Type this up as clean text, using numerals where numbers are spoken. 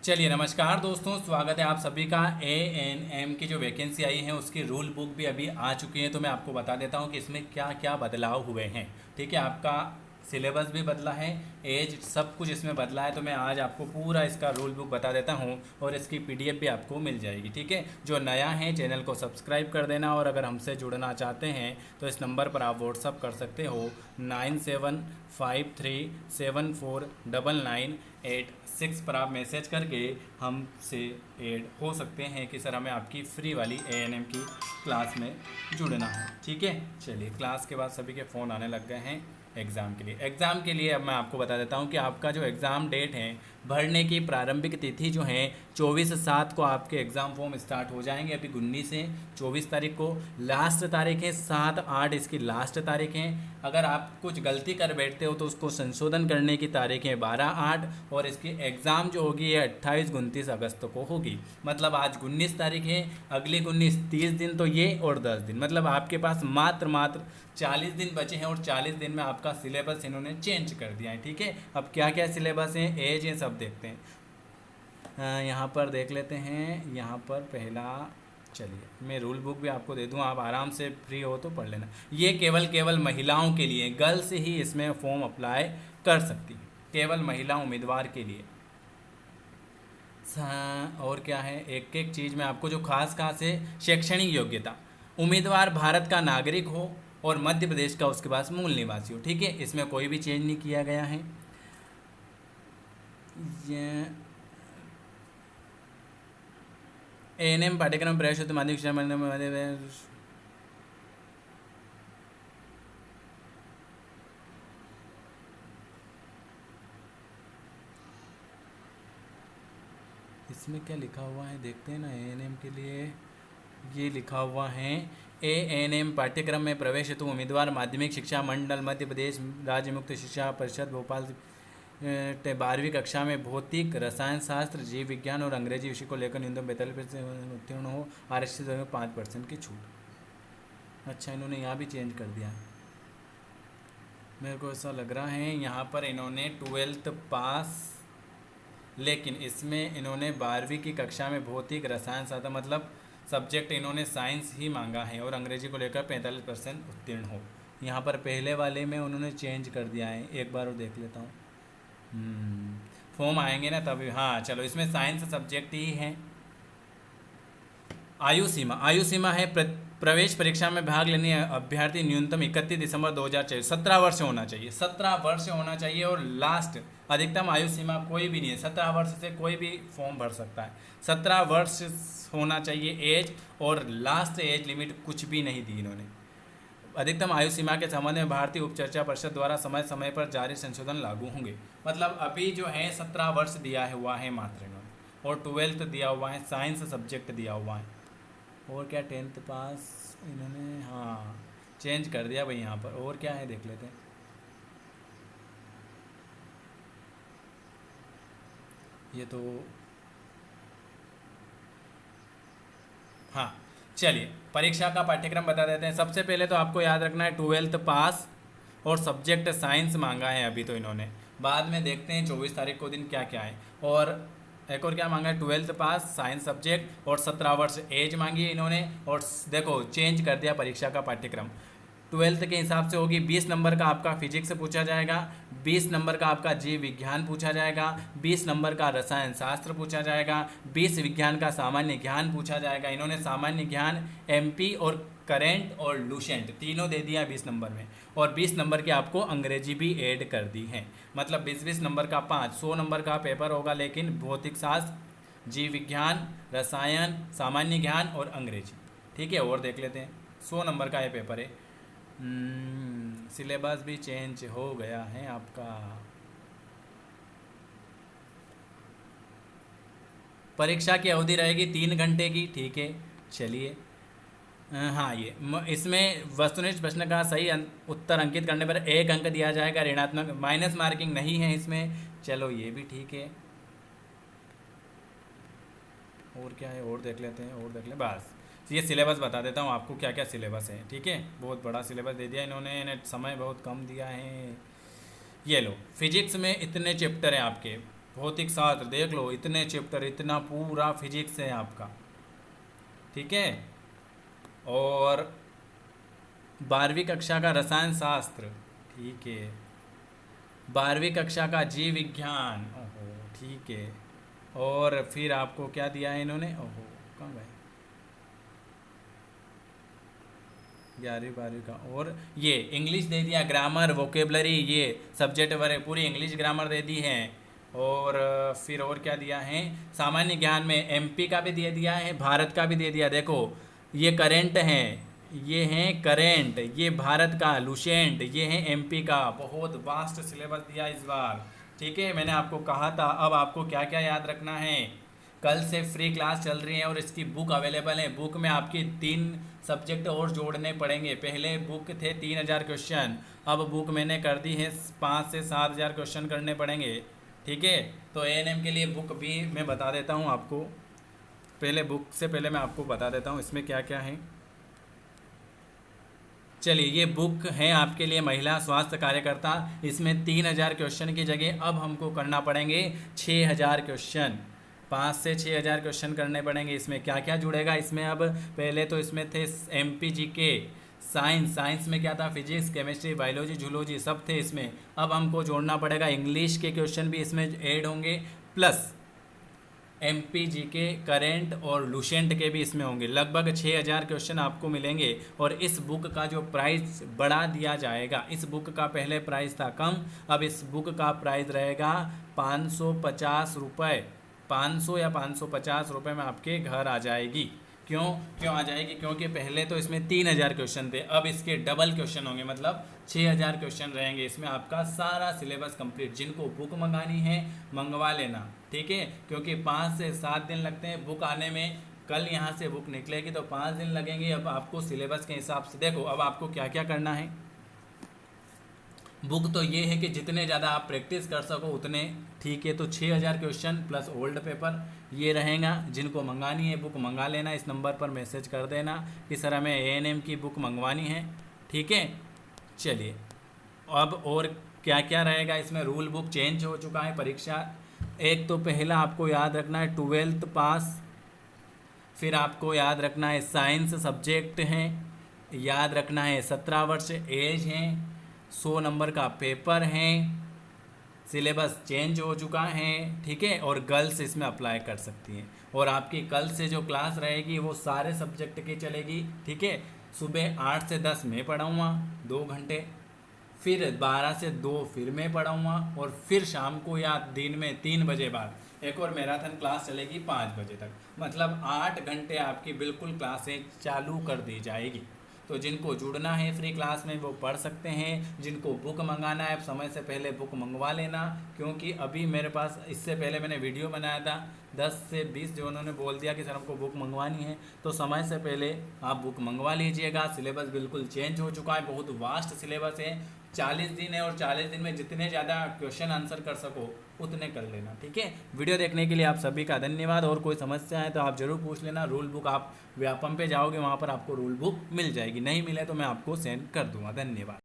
चलिए नमस्कार दोस्तों, स्वागत है आप सभी का। एएनएम की जो वैकेंसी आई है उसकी रूल बुक भी अभी आ चुकी है, तो मैं आपको बता देता हूँ कि इसमें क्या क्या बदलाव हुए हैं। ठीक है, आपका सिलेबस भी बदला है, एज सब कुछ इसमें बदला है, तो मैं आज आपको पूरा इसका रूल बुक बता देता हूँ और इसकी पीडीएफ भी आपको मिल जाएगी। ठीक है, जो नया है चैनल को सब्सक्राइब कर देना, और अगर हमसे जुड़ना चाहते हैं तो इस नंबर पर आप व्हाट्सअप कर सकते हो 9753749986 पर आप मैसेज करके हमसे ऐड हो सकते हैं कि सर हमें आपकी फ्री वाली एएनएम की क्लास में जुड़ना है। ठीक है, चलिए क्लास के बाद सभी के फ़ोन आने लग गए हैं एग्ज़ाम के लिए। एग्ज़ाम के लिए अब मैं आपको बता देता हूँ कि आपका जो एग्ज़ाम डेट है, भरने की प्रारंभिक तिथि जो है 24/7 को आपके एग्ज़ाम फॉर्म स्टार्ट हो जाएंगे। अभी 19 से 24 तारीख को लास्ट तारीख है, 7/8 इसकी लास्ट तारीख है। अगर आप कुछ गलती कर बैठते हो तो उसको संशोधन करने की तारीख है 12/8, और इसकी एग्ज़ाम जो होगी ये 28-29 अगस्त को होगी। मतलब आज 19 तारीख है, अगली 19 30 दिन तो ये, और 10 दिन, मतलब आपके पास मात्र 40 दिन बचे हैं, और 40 दिन में आपका सिलेबस इन्होंने चेंज कर दिया है। ठीक है, अब क्या क्या सिलेबस हैं, एज है, सब देखते हैं। यहाँ पर देख लेते हैं। यहाँ पर पहला, चलिए मैं रूल बुक भी आपको दे दूँ, आप आराम से फ्री हो तो पढ़ लेना। ये केवल महिलाओं के लिए, गर्ल्स ही इसमें फॉर्म अप्लाई कर सकती है, केवल महिला उम्मीदवार के लिए। और क्या है, एक एक चीज़ में आपको जो खास है, शैक्षणिक योग्यता, उम्मीदवार भारत का नागरिक हो और मध्य प्रदेश का उसके पास मूल निवासी हो। ठीक है, इसमें कोई भी चेंज नहीं किया गया है। ये एएनएम पाठ्यक्रम प्रवेश हेतु माध्यमिक शिक्षा मंडल इसमें क्या लिखा हुआ है देखते हैं ना। एएनएम के लिए ये लिखा हुआ है, एएनएम पाठ्यक्रम में प्रवेश हेतु उम्मीदवार माध्यमिक शिक्षा मंडल मध्य प्रदेश राज्य मुक्त शिक्षा परिषद भोपाल 12वीं कक्षा में भौतिक, रसायन शास्त्र, जीव विज्ञान और अंग्रेजी विषय को लेकर न्यूनतम 42% उत्तीर्ण हो, आरक्षित में 5% की छूट। अच्छा, इन्होंने यहाँ भी चेंज कर दिया है, मेरे को ऐसा लग रहा है। यहाँ पर इन्होंने 12th पास, लेकिन इसमें इन्होंने 12वीं की कक्षा में भौतिक, रसायन शास्त्र, मतलब सब्जेक्ट इन्होंने साइंस ही मांगा है, और अंग्रेजी को लेकर 45% उत्तीर्ण हो। यहाँ पर पहले वाले में उन्होंने चेंज कर दिया है, एक बार वो देख लेता हूँ। फॉर्म आएंगे ना तभी। हाँ चलो, इसमें साइंस सब्जेक्ट ही है। आयु सीमा है प्रवेश परीक्षा में भाग लेने अभ्यर्थी न्यूनतम 31 दिसंबर 2024, 17 वर्ष होना चाहिए, 17 वर्ष होना चाहिए। और लास्ट अधिकतम आयु सीमा कोई भी नहीं है, 17 वर्ष से कोई भी फॉर्म भर सकता है, 17 वर्ष होना चाहिए एज, और लास्ट एज लिमिट कुछ भी नहीं दी इन्होंने। अधिकतम आयु सीमा के संबंध में भारतीय उप चर्चा परिषद द्वारा समय समय पर जारी संशोधन लागू होंगे। मतलब अभी जो है 17 वर्ष दिया हुआ है मात्र इन्होंने, और 12th दिया हुआ है, साइंस सब्जेक्ट दिया हुआ है, और क्या 10th पास इन्होंने हाँ चेंज कर दिया भाई यहाँ पर। और क्या है देख लेते हैं। ये तो हाँ, चलिए परीक्षा का पाठ्यक्रम बता देते हैं। सबसे पहले तो आपको याद रखना है 12th पास, और सब्जेक्ट साइंस मांगा है अभी तो इन्होंने, बाद में देखते हैं 24 तारीख को दिन क्या क्या है। और एक और क्या मांगा है, 12th पास, साइंस सब्जेक्ट, और 17 वर्ष एज मांगी है इन्होंने। और देखो चेंज कर दिया परीक्षा का पाठ्यक्रम, 12th के हिसाब से होगी। 20 नंबर का आपका फिजिक्स पूछा जाएगा, 20 नंबर का आपका जीव विज्ञान पूछा जाएगा, 20 नंबर का रसायन शास्त्र पूछा जाएगा, 20 विज्ञान का सामान्य ज्ञान पूछा जाएगा। इन्होंने सामान्य ज्ञान, एमपी और करेंट और लूसेंट तीनों दे दिया 20 नंबर में, और 20 नंबर की आपको अंग्रेजी भी ऐड कर दी है। मतलब 20-20 नंबर का 100 नंबर का पेपर होगा, लेकिन भौतिक शास्त्र, जीव विज्ञान, रसायन, सामान्य ज्ञान और अंग्रेजी। ठीक है, और देख लेते हैं। 100 नंबर का ये पेपर है। सिलेबस भी चेंज हो गया है आपका। परीक्षा की अवधि रहेगी 3 घंटे की। ठीक है, चलिए। हाँ, ये इसमें वस्तुनिष्ठ प्रश्न का सही उत्तर अंकित करने पर 1 अंक दिया जाएगा, ऋणात्मक माइनस मार्किंग नहीं है इसमें। चलो ये भी ठीक है। और क्या है, और देख लेते हैं, और देख लें बस। ये सिलेबस बता देता हूँ आपको क्या क्या सिलेबस है। ठीक है, बहुत बड़ा सिलेबस दे दिया इन्होंने, समय बहुत कम दिया है। ये लो, फिजिक्स में इतने चैप्टर हैं आपके, भौतिक शास्त्र देख लो, इतने चैप्टर, इतना पूरा फिजिक्स है आपका, ठीक है। और 12वीं कक्षा का रसायन शास्त्र, ठीक है। 12वीं कक्षा का जीव विज्ञान, ओहो ठीक है। और फिर आपको क्या दिया है इन्होंने, ओहो कहाँ गए, 11वीं 12वीं का। और ये इंग्लिश दे दिया, ग्रामर वोकेबलरी, ये सब्जेक्ट वगैरह पूरी इंग्लिश ग्रामर दे दी है। और फिर और क्या दिया है, सामान्य ज्ञान में एमपी का भी दे दिया है, भारत का भी दे दिया। देखो ये करेंट है, ये हैं करेंट, ये भारत का लुसेंट, ये है एमपी का। बहुत वास्ट सिलेबस दिया इस बार, ठीक है। मैंने आपको कहा था। अब आपको क्या क्या याद रखना है, कल से फ्री क्लास चल रही है और इसकी बुक अवेलेबल है। बुक में आपकी 3 सब्जेक्ट और जोड़ने पड़ेंगे। पहले बुक थे 3000 क्वेश्चन, अब बुक मैंने कर दी है 5 से 7000 क्वेश्चन करने पड़ेंगे, ठीक है। तो एएनएम के लिए बुक भी मैं बता देता हूँ आपको। पहले बुक से पहले मैं आपको बता देता हूँ इसमें क्या क्या है। चलिए, ये बुक है आपके लिए महिला स्वास्थ्य कार्यकर्ता। इसमें 3000 क्वेश्चन की जगह अब हमको करना पड़ेंगे 6000 क्वेश्चन, 5 से 6000 क्वेश्चन करने पड़ेंगे। इसमें क्या क्या जुड़ेगा, इसमें अब पहले तो इसमें थे एमपी जीके, साइंस में क्या था, फिजिक्स केमिस्ट्री बायोलॉजी जूलॉजी सब थे इसमें। अब हमको जोड़ना पड़ेगा इंग्लिश के क्वेश्चन भी इसमें ऐड होंगे, प्लस एमपी जीके करेंट और लुसेंट के भी इसमें होंगे। लगभग 6000 क्वेश्चन आपको मिलेंगे। और इस बुक का जो प्राइस बढ़ा दिया जाएगा, इस बुक का पहले प्राइस था कम, अब इस बुक का प्राइस रहेगा 550 रुपये। 500 या 550 रुपये में आपके घर आ जाएगी। क्यों आ जाएगी, क्योंकि पहले तो इसमें 3000 क्वेश्चन थे, अब इसके डबल क्वेश्चन होंगे, मतलब 6000 क्वेश्चन रहेंगे इसमें। आपका सारा सिलेबस कंप्लीट। जिनको बुक मंगानी है मंगवा लेना, ठीक है, क्योंकि 5 से 7 दिन लगते हैं बुक आने में। कल यहाँ से बुक निकलेगी तो 5 दिन लगेंगे। अब आपको सिलेबस के हिसाब से देखो, अब आपको क्या क्या करना है। बुक तो ये है कि जितने ज़्यादा आप प्रैक्टिस कर सको उतने ठीक है। तो 6000 क्वेश्चन प्लस ओल्ड पेपर ये रहेगा। जिनको मंगानी है बुक मंगा लेना, इस नंबर पर मैसेज कर देना कि सर हमें एएनएम की बुक मंगवानी है, ठीक है। चलिए, अब और क्या क्या रहेगा इसमें। रूल बुक चेंज हो चुका है परीक्षा। एक तो पहला आपको याद रखना है 12th पास, फिर आपको याद रखना है साइंस सब्जेक्ट हैं, याद रखना है 17 वर्ष एज हैं, 100 नंबर का पेपर है, सिलेबस चेंज हो चुका है, ठीक है। और गर्ल्स इसमें अप्लाई कर सकती हैं। और आपकी कल से जो क्लास रहेगी वो सारे सब्जेक्ट की चलेगी, ठीक है। सुबह 8 से 10 मैं पढ़ाऊँगा 2 घंटे, फिर 12 से 2 फिर मैं पढ़ाऊँगा, और फिर शाम को या दिन में 3 बजे बाद एक और मैराथन क्लास चलेगी 5 बजे तक। मतलब 8 घंटे आपकी बिल्कुल क्लासें चालू कर दी जाएगी। तो जिनको जुड़ना है फ्री क्लास में वो पढ़ सकते हैं। जिनको बुक मंगाना है, आप समय से पहले बुक मंगवा लेना, क्योंकि अभी मेरे पास इससे पहले मैंने वीडियो बनाया था 10 से 20 जो उन्होंने बोल दिया कि सर हमको बुक मंगवानी है, तो समय से पहले आप बुक मंगवा लीजिएगा। सिलेबस बिल्कुल चेंज हो चुका है, बहुत वास्ट सिलेबस है। 40 दिन है और 40 दिन में जितने ज़्यादा क्वेश्चन आंसर कर सको उतने कर लेना, ठीक है। वीडियो देखने के लिए आप सभी का धन्यवाद। और कोई समस्या है तो आप ज़रूर पूछ लेना। रूल बुक आप व्यापम पे जाओगे, वहाँ पर आपको रूल बुक मिल जाएगी, नहीं मिले तो मैं आपको सेंड कर दूँगा। धन्यवाद।